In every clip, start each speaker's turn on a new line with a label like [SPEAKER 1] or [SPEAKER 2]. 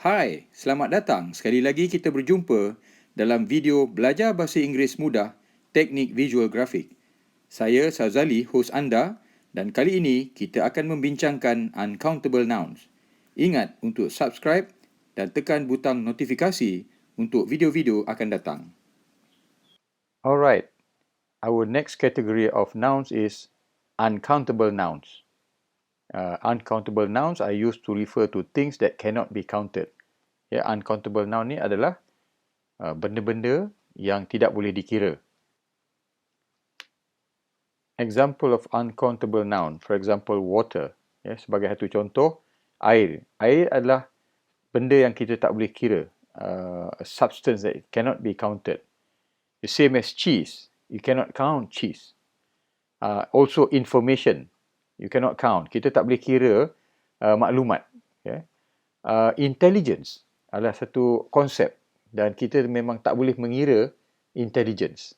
[SPEAKER 1] Hai, selamat datang. Sekali lagi kita berjumpa dalam video Belajar Bahasa Inggeris Mudah, Teknik Visual Grafik. Saya Sazali, hos anda, dan kali ini kita akan membincangkan Uncountable Nouns. Ingat untuk subscribe dan tekan butang notifikasi untuk video-video akan datang.
[SPEAKER 2] Alright, our next category of nouns is uncountable nouns. Uncountable nouns are used to refer to things that cannot be counted. Ya, uncountable noun ni adalah benda-benda yang tidak boleh dikira. Example of uncountable noun, for example, water. Ya, sebagai satu contoh, air. Air adalah benda yang kita tak boleh kira. A substance that cannot be counted. The same as cheese. You cannot count cheese. Also information. You cannot count. Kita tak boleh kira maklumat. Okay? Intelligence adalah satu konsep dan kita memang tak boleh mengira intelligence.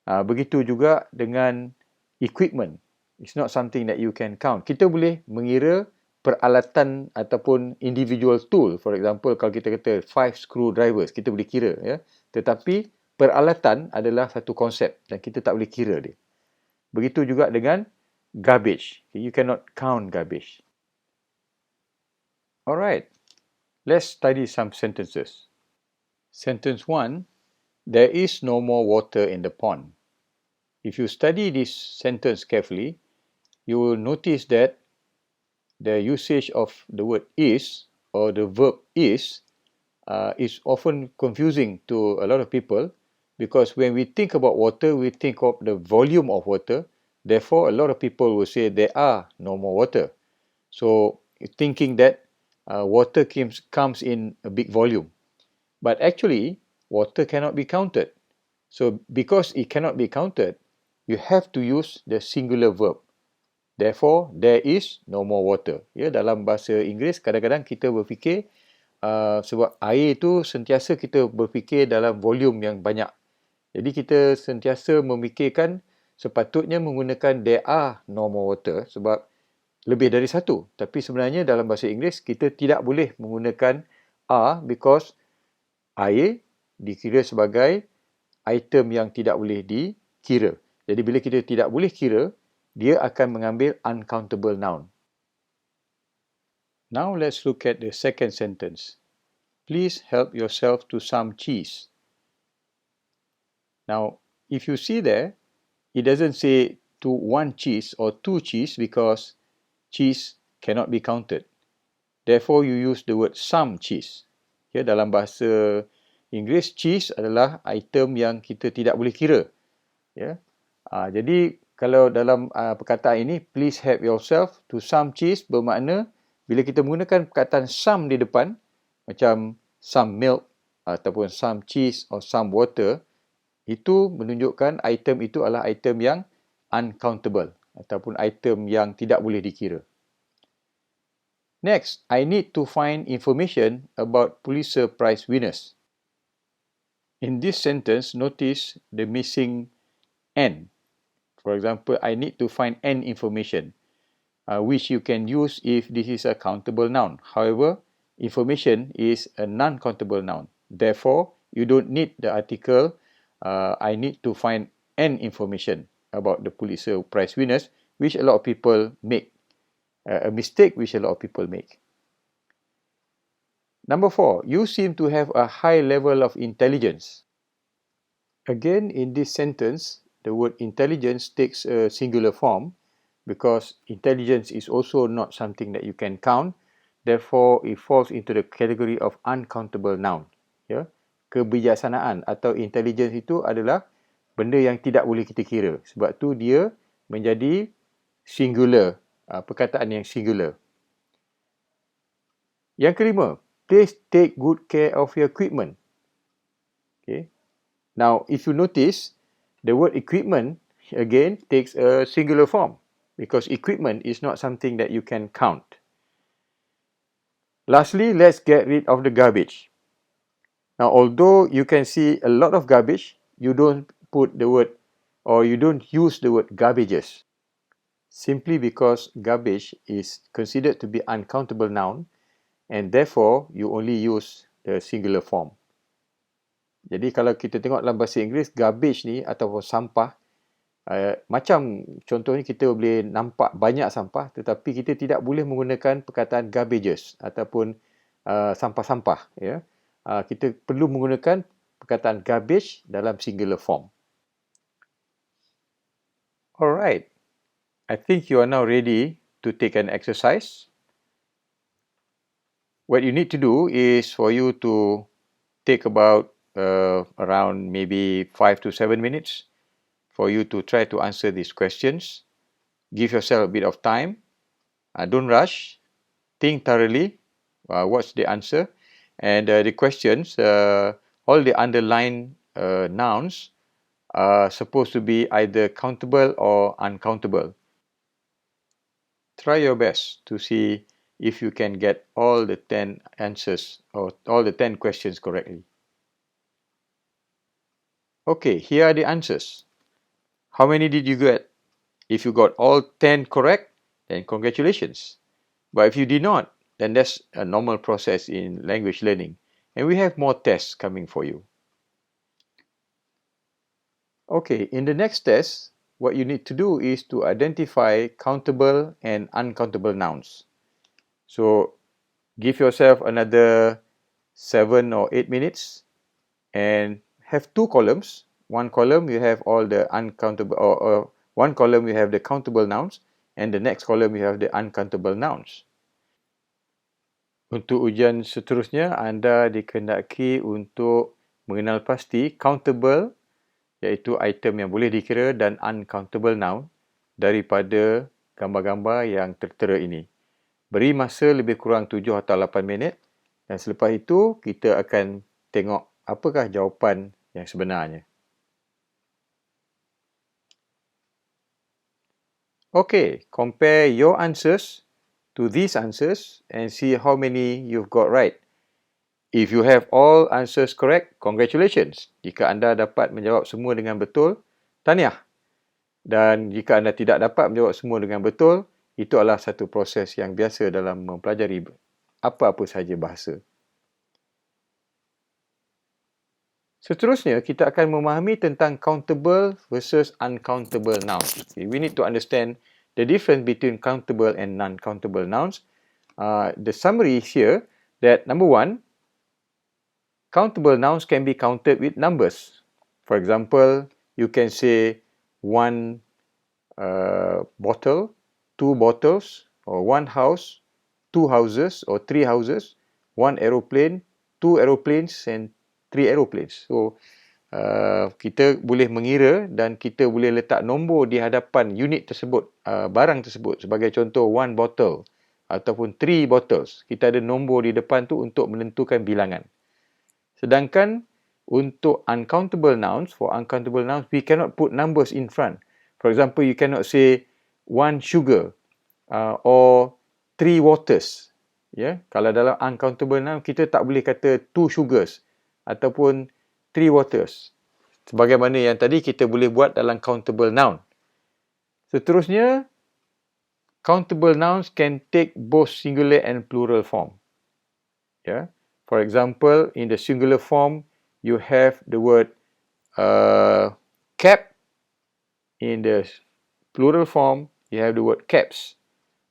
[SPEAKER 2] Begitu juga dengan equipment. It's not something that you can count. Kita boleh mengira peralatan ataupun individual tool. For example, kalau kita kata 5 screwdrivers, kita boleh kira. Ya? Tetapi peralatan adalah satu konsep dan kita tak boleh kira dia. Begitu juga dengan garbage. You cannot count garbage. Alright, let's study some sentences. Sentence 1, there is no more water in the pond. If you study this sentence carefully, you will notice that the usage of the word is or the verb is often confusing to a lot of people. Because when we think about water, we think of the volume of water. Therefore, a lot of people will say there are no more water. So, thinking that water comes in a big volume. But actually, water cannot be counted. So, because it cannot be counted, you have to use the singular verb. Therefore, there is no more water. Ya, dalam bahasa Inggeris, kadang-kadang kita berfikir sebab air itu sentiasa kita berfikir dalam volume yang banyak. Jadi kita sentiasa memikirkan sepatutnya menggunakan there are no more water sebab lebih dari satu. Tapi sebenarnya dalam bahasa Inggeris kita tidak boleh menggunakan are because air dikira sebagai item yang tidak boleh dikira. Jadi bila kita tidak boleh kira, dia akan mengambil uncountable noun. Now let's look at the second sentence. Please help yourself to some cheese. Now, if you see there, it doesn't say to one cheese or two cheese because cheese cannot be counted. Therefore, you use the word some cheese. Ya, dalam bahasa Inggeris, cheese adalah item yang kita tidak boleh kira. Ya. Jadi, kalau dalam perkataan ini, please help yourself to some cheese bermakna bila kita menggunakan perkataan some di depan, macam some milk ataupun some cheese or some water, itu menunjukkan item itu adalah item yang uncountable ataupun item yang tidak boleh dikira. Next, I need to find information about Pulitzer Prize winners. In this sentence, notice the missing N. For example, I need to find N information, which you can use if this is a countable noun. However, information is a non-countable noun. Therefore, you don't need the article I need to find N information about the Pulitzer Prize winners, which a lot of people make. A mistake which a lot of people make. Number 4, you seem to have a high level of intelligence. Again, in this sentence, the word intelligence takes a singular form because intelligence is also not something that you can count. Therefore, it falls into the category of uncountable noun. Yeah? Kebijaksanaan atau intelligence itu adalah benda yang tidak boleh kita kira. Sebab tu dia menjadi singular, perkataan yang singular. Yang kelima, please take good care of your equipment. Okay. Now, if you notice, the word equipment again takes a singular form because equipment is not something that you can count. Lastly, let's get rid of the garbage. Now, although you can see a lot of garbage, you don't put the word or you don't use the word garbages. Simply because garbage is considered to be uncountable noun, and therefore you only use the singular form. Jadi kalau kita tengok dalam bahasa Inggeris, garbage ni ataupun sampah, macam contohnya kita boleh nampak banyak sampah, tetapi kita tidak boleh menggunakan perkataan garbages ataupun sampah-sampah. Ya. Kita perlu menggunakan perkataan garbage dalam singular form. Alright, I think you are now ready to take an exercise. What you need to do is for you to take about around maybe 5 to 7 minutes for you to try to answer these questions. Give yourself a bit of time. Don't rush. Think thoroughly. What's the answer? And the questions, all the underlined nouns are supposed to be either countable or uncountable. Try your best to see if you can get all the 10 answers or all the 10 questions correctly. Okay, here are the answers. How many did you get? If you got all 10 correct, then congratulations. But if you did not, then that's a normal process in language learning. And we have more tests coming for you. Okay, in the next test, what you need to do is to identify countable and uncountable nouns. So, give yourself another 7 or 8 minutes and have 2 columns. One column you have all the uncountable, or one column you have the countable nouns, and the next column you have the uncountable nouns. Untuk ujian seterusnya, anda dikehendaki untuk mengenal pasti countable, iaitu item yang boleh dikira, dan uncountable noun daripada gambar-gambar yang tertera ini. Beri masa lebih kurang 7 atau 8 minit, dan selepas itu kita akan tengok apakah jawapan yang sebenarnya. Okay, compare your answers to these answers and see how many you've got right. If you have all answers correct, congratulations. Jika anda dapat menjawab semua dengan betul, tahniah. Dan jika anda tidak dapat menjawab semua dengan betul, itu adalah satu proses yang biasa dalam mempelajari apa-apa sahaja bahasa. Seterusnya, kita akan memahami tentang countable versus uncountable nouns. Okay, we need to understand the difference between countable and non-countable nouns. The summary is here that number one, countable nouns can be counted with numbers. For example, you can say one bottle, two bottles, or one house, two houses, or three houses, one aeroplane, two aeroplanes, and three aeroplanes. So, kita boleh mengira dan kita boleh letak nombor di hadapan unit tersebut, barang tersebut. Sebagai contoh, one bottle ataupun three bottles. Kita ada nombor di depan tu untuk menentukan bilangan. Sedangkan untuk uncountable nouns, for uncountable nouns, we cannot put numbers in front. For example, you cannot say one sugar or three waters. Ya, kalau dalam uncountable noun, kita tak boleh kata two sugars ataupun three waters. Sebagaimana yang tadi kita boleh buat dalam countable noun. Seterusnya, countable nouns can take both singular and plural form. Yeah. For example, in the singular form, you have the word cap. In the plural form, you have the word caps.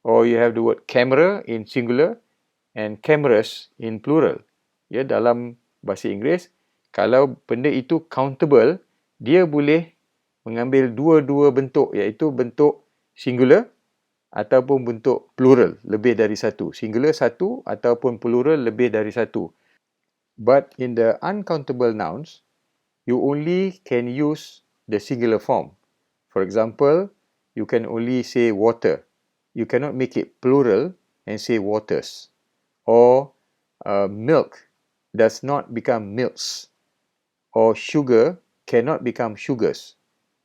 [SPEAKER 2] Or you have the word camera in singular and cameras in plural. Ya, dalam bahasa Inggeris, kalau benda itu countable, dia boleh mengambil dua-dua bentuk, iaitu bentuk singular ataupun bentuk plural, lebih dari satu. Singular satu ataupun plural lebih dari satu. But in the uncountable nouns, you only can use the singular form. For example, you can only say water. You cannot make it plural and say waters. Or milk does not become milks. Or sugar cannot become sugars.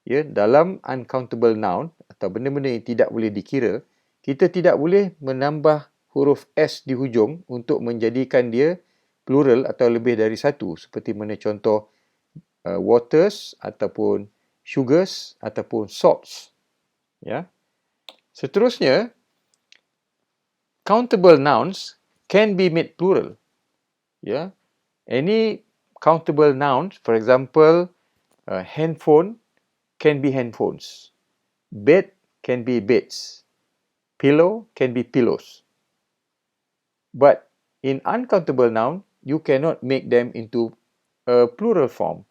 [SPEAKER 2] Ya, dalam uncountable noun atau benda-benda yang tidak boleh dikira, kita tidak boleh menambah huruf S di hujung untuk menjadikan dia plural atau lebih dari satu, seperti mana contoh waters ataupun sugars ataupun salts. Ya. Seterusnya, countable nouns can be made plural. Yeah, any countable nouns, for example, handphone can be handphones, bed can be beds, pillow can be pillows. But in uncountable noun, you cannot make them into a plural form.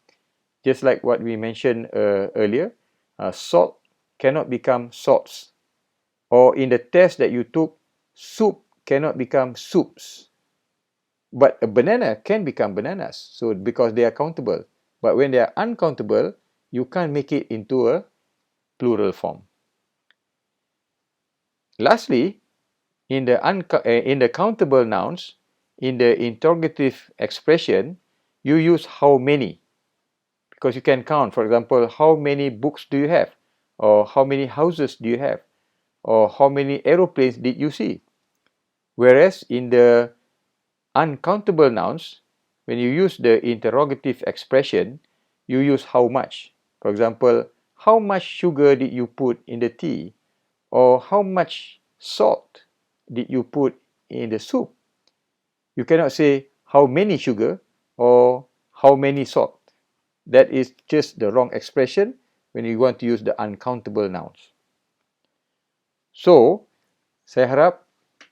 [SPEAKER 2] Just like what we mentioned earlier, salt cannot become salts. Or in the test that you took, soup cannot become soups. But a banana can become bananas, so because they are countable. But when they are uncountable, you can't make it into a plural form. Lastly, in the countable nouns, in the interrogative expression, you use how many, because you can count. For example, how many books do you have? Or how many houses do you have? Or how many aeroplanes did you see? Whereas in the uncountable nouns, when you use the interrogative expression, you use how much. For example, how much sugar did you put in the tea? Or how much salt did you put in the soup? You cannot say how many sugar or how many salt. That is just the wrong expression when you want to use the uncountable nouns. So, saya harap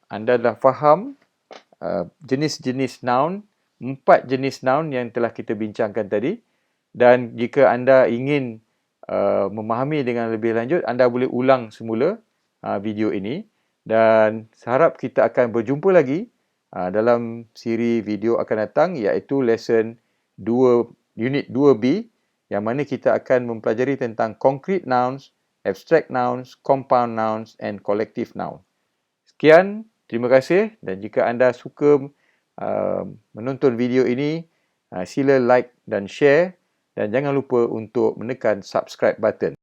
[SPEAKER 2] anda dah faham jenis-jenis noun, 4 jenis noun yang telah kita bincangkan tadi. Dan jika anda ingin memahami dengan lebih lanjut, anda boleh ulang semula video ini. Dan saya harap kita akan berjumpa lagi dalam siri video akan datang, iaitu lesson 2, unit 2B, yang mana kita akan mempelajari tentang concrete nouns, abstract nouns, compound nouns and collective noun. Sekian, terima kasih, dan jika anda suka menonton video ini, sila like dan share, dan jangan lupa untuk menekan subscribe button.